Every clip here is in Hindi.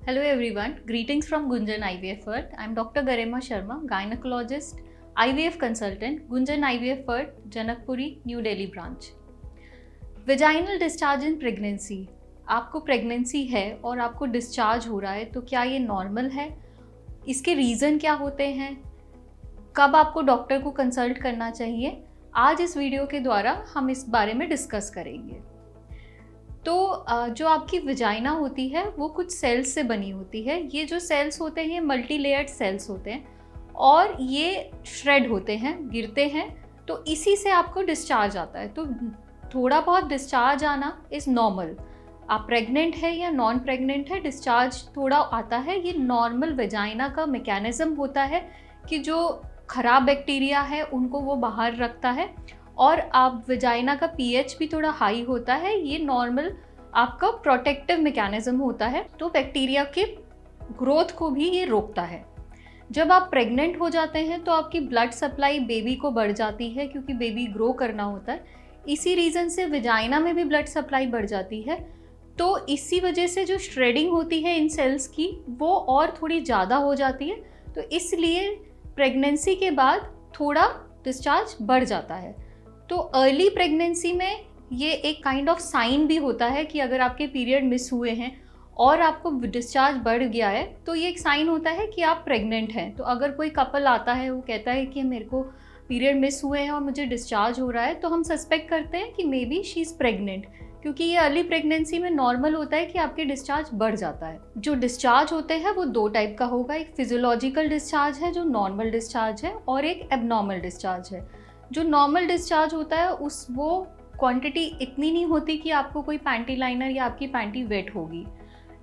Hello everyone, greetings from Gunjan IVF World. I am Dr. Garima Sharma, gynecologist, IVF consultant, Gunjan IVF World, Janakpuri, New Delhi branch. Vaginal discharge in pregnancy. आपको प्रेगनेंसी है और आपको डिस्चार्ज हो रहा है तो क्या ये नॉर्मल है? इसके रीज़न क्या होते हैं? कब आपको डॉक्टर को कंसल्ट करना चाहिए? आज इस वीडियो के द्वारा हम इस बारे में डिस्कस करेंगे। तो जो आपकी वजाइना होती है वो कुछ सेल्स से बनी होती है। ये जो सेल्स होते हैं मल्टी लेयर्ड सेल्स होते हैं और ये श्रेड होते हैं, गिरते हैं, तो इसी से आपको डिस्चार्ज आता है। तो थोड़ा बहुत डिस्चार्ज आना इज़ नॉर्मल। आप प्रेग्नेंट है या नॉन प्रेग्नेंट है, डिस्चार्ज थोड़ा आता है। ये नॉर्मल वजाइना का मैकेनिज़्म होता है कि जो ख़राब बैक्टीरिया है उनको वो बाहर रखता है और आप वजाइना का पीएच भी थोड़ा हाई होता है। ये नॉर्मल आपका प्रोटेक्टिव मैकेनिज़्म होता है, तो बैक्टीरिया के ग्रोथ को भी ये रोकता है। जब आप प्रेग्नेंट हो जाते हैं तो आपकी ब्लड सप्लाई बेबी को बढ़ जाती है क्योंकि बेबी ग्रो करना होता है। इसी रीज़न से वजाइना में भी ब्लड सप्लाई बढ़ जाती है। तो इसी वजह से जो श्रेडिंग होती है इन सेल्स की वो और थोड़ी ज़्यादा हो जाती है। तो इसलिए प्रेगनेंसी के बाद थोड़ा डिस्चार्ज बढ़ जाता है। तो अर्ली प्रेगनेंसी में ये एक काइंड ऑफ साइन भी होता है कि अगर आपके पीरियड मिस हुए हैं और आपको डिस्चार्ज बढ़ गया है तो ये एक साइन होता है कि आप प्रेग्नेंट हैं। तो अगर कोई कपल आता है वो कहता है कि मेरे को पीरियड मिस हुए हैं और मुझे डिस्चार्ज हो रहा है, तो हम सस्पेक्ट करते हैं कि may be she is pregnant, क्योंकि ये अर्ली प्रेगनेंसी में नॉर्मल होता है कि आपके डिस्चार्ज बढ़ जाता है। जो डिस्चार्ज होते हैं वो दो टाइप का होगा। एक फिजियोलॉजिकल डिस्चार्ज है जो नॉर्मल डिस्चार्ज है, और एक एबनॉर्मल डिस्चार्ज है। जो नॉर्मल डिस्चार्ज होता है वो क्वांटिटी इतनी नहीं होती कि आपको कोई पैंटी लाइनर या आपकी पैंटी वेट होगी।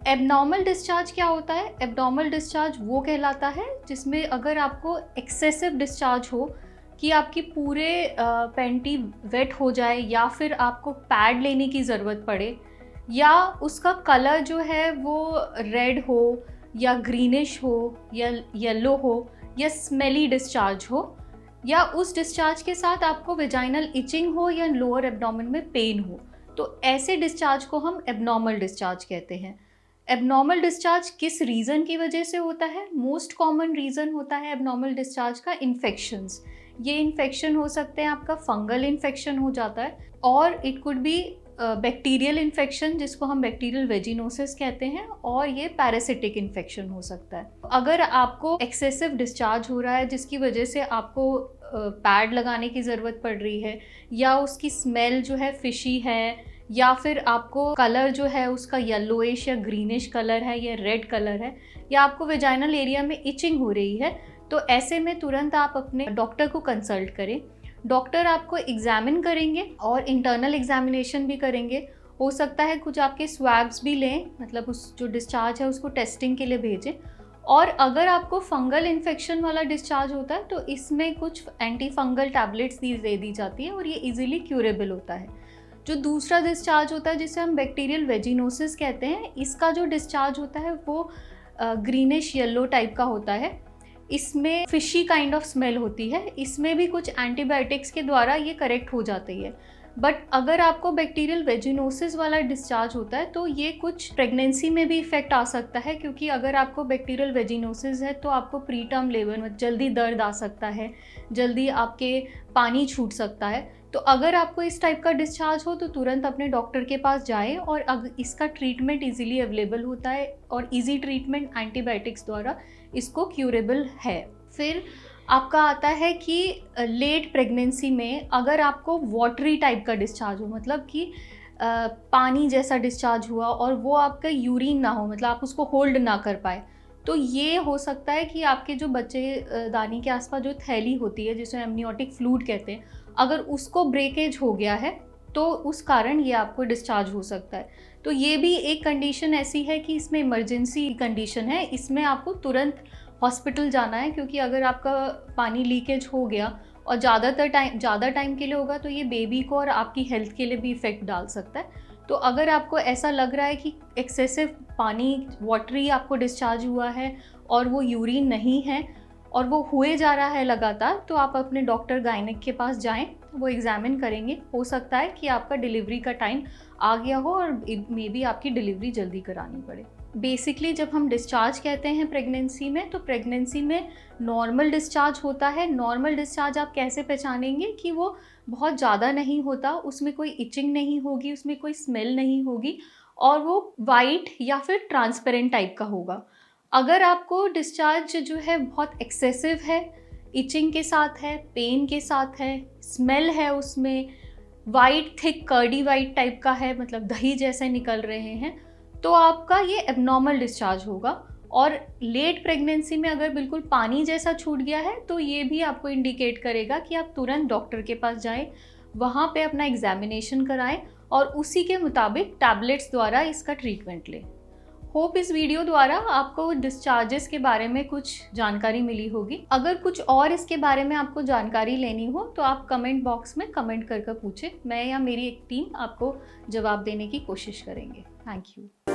एबनॉर्मल डिस्चार्ज क्या होता है? एबनॉर्मल डिस्चार्ज वो कहलाता है जिसमें अगर आपको एक्सेसिव डिस्चार्ज हो कि आपकी पूरे पैंटी वेट हो जाए, या फिर आपको पैड लेने की ज़रूरत पड़े, या उसका कलर जो है वो रेड हो या ग्रीनिश हो या येलो हो, या स्मेली डिस्चार्ज हो, या उस डिस्चार्ज के साथ आपको वेजाइनल इचिंग हो या लोअर एब्डोमेन में पेन हो, तो ऐसे डिस्चार्ज को हम एबनॉर्मल डिस्चार्ज कहते हैं। एबनॉर्मल डिस्चार्ज किस रीज़न की वजह से होता है? मोस्ट कॉमन रीज़न होता है एबनॉर्मल डिस्चार्ज का इन्फेक्शंस। ये इन्फेक्शन हो सकते हैं, आपका फंगल इन्फेक्शन हो जाता है, और it could be bacterial infection जिसको हम बैक्टीरियल वेजिनोसिस कहते हैं, और ये पैरासिटिक इन्फेक्शन हो सकता है। अगर आपको एक्सेसिव डिस्चार्ज हो रहा है जिसकी वजह से आपको पैड लगाने की ज़रूरत पड़ रही है, या उसकी स्मेल जो है फिशी है, या फिर आपको कलर जो है उसका येलोइश या ग्रीनिश कलर है या रेड कलर है, या आपको वेजाइनल एरिया में इचिंग हो रही है, तो ऐसे में तुरंत आप अपने डॉक्टर को कंसल्ट करें। डॉक्टर आपको एग्जामिन करेंगे और इंटरनल एग्जामिनेशन भी करेंगे। हो सकता है कुछ आपके स्वैब्स भी लें, मतलब उस जो डिस्चार्ज है उसको टेस्टिंग के लिए भेजें। और अगर आपको फंगल इन्फेक्शन वाला डिस्चार्ज होता है तो इसमें कुछ एंटी फंगल टैबलेट्स दे दी जाती है और ये इजीली क्यूरेबल होता है। जो दूसरा डिस्चार्ज होता है जिसे हम बैक्टीरियल वेजिनोसिस कहते हैं, इसका जो डिस्चार्ज होता है वो ग्रीनिश येलो टाइप का होता है। इसमें फिशी काइंड ऑफ स्मेल होती है। इसमें भी कुछ एंटीबायोटिक्स के द्वारा ये करेक्ट हो जाती है। बट अगर आपको बैक्टीरियल वेजिनोसिस वाला डिस्चार्ज होता है तो ये कुछ प्रेगनेंसी में भी इफेक्ट आ सकता है, क्योंकि अगर आपको बैक्टीरियल वेजिनोसिस है तो आपको प्री टर्म लेबर में जल्दी दर्द आ सकता है, जल्दी आपके पानी छूट सकता है। तो अगर आपको इस टाइप का डिस्चार्ज हो तो तुरंत अपने डॉक्टर के पास जाएं, और इसका ट्रीटमेंट इजीली अवेलेबल होता है और इजी ट्रीटमेंट एंटीबायोटिक्स द्वारा इसको क्यूरेबल है। फिर आपका आता है कि लेट प्रेगनेंसी में अगर आपको वाटरी टाइप का डिस्चार्ज हो, मतलब कि पानी जैसा डिस्चार्ज हुआ और वो आपका यूरिन ना हो, मतलब आप उसको होल्ड ना कर पाए, तो ये हो सकता है कि आपके जो बच्चे दानी के आसपास जो थैली होती है जिसे एमनियोटिक फ्लूइड कहते हैं, अगर उसको ब्रेकेज हो गया है तो उस कारण ये आपको डिस्चार्ज हो सकता है। तो ये भी एक कंडीशन ऐसी है कि इसमें इमरजेंसी कंडीशन है, इसमें आपको तुरंत हॉस्पिटल जाना है, क्योंकि अगर आपका पानी लीकेज हो गया और ज़्यादा टाइम के लिए होगा तो ये बेबी को और आपकी हेल्थ के लिए भी इफ़ेक्ट डाल सकता है। तो अगर आपको ऐसा लग रहा है कि एक्सेसिव पानी वाटरी आपको डिस्चार्ज हुआ है और वो यूरिन नहीं है और वो हुए जा रहा है लगातार, तो आप अपने डॉक्टर गायनेक के पास जाएं, वो एग्जामिन करेंगे। हो सकता है कि आपका डिलीवरी का टाइम आ गया हो और मे बी आपकी डिलीवरी जल्दी करानी पड़े। बेसिकली जब हम डिस्चार्ज कहते हैं प्रेगनेंसी में, तो प्रेगनेंसी में नॉर्मल डिस्चार्ज होता है। नॉर्मल डिस्चार्ज आप कैसे पहचानेंगे कि वो बहुत ज़्यादा नहीं होता, उसमें कोई इचिंग नहीं होगी, उसमें कोई स्मेल नहीं होगी और वो वाइट या फिर ट्रांसपेरेंट टाइप का होगा। अगर आपको डिस्चार्ज जो है बहुत एक्सेसिव है, इचिंग के साथ है, पेन के साथ है, स्मेल है उसमें, white thick curdy white type का है, मतलब दही जैसे निकल रहे हैं, तो आपका ये एबनॉर्मल डिस्चार्ज होगा। और लेट प्रेगनेंसी में अगर बिल्कुल पानी जैसा छूट गया है तो ये भी आपको इंडिकेट करेगा कि आप तुरंत डॉक्टर के पास जाएं, वहाँ पे अपना एग्जामिनेशन कराएं और उसी के मुताबिक टैबलेट्स द्वारा इसका ट्रीटमेंट लें। होप इस वीडियो द्वारा आपको डिस्चार्जेस के बारे में कुछ जानकारी मिली होगी। अगर कुछ और इसके बारे में आपको जानकारी लेनी हो तो आप कमेंट बॉक्स में कमेंट कर पूछें, मैं या मेरी एक टीम आपको जवाब देने की कोशिश करेंगे। Thank you.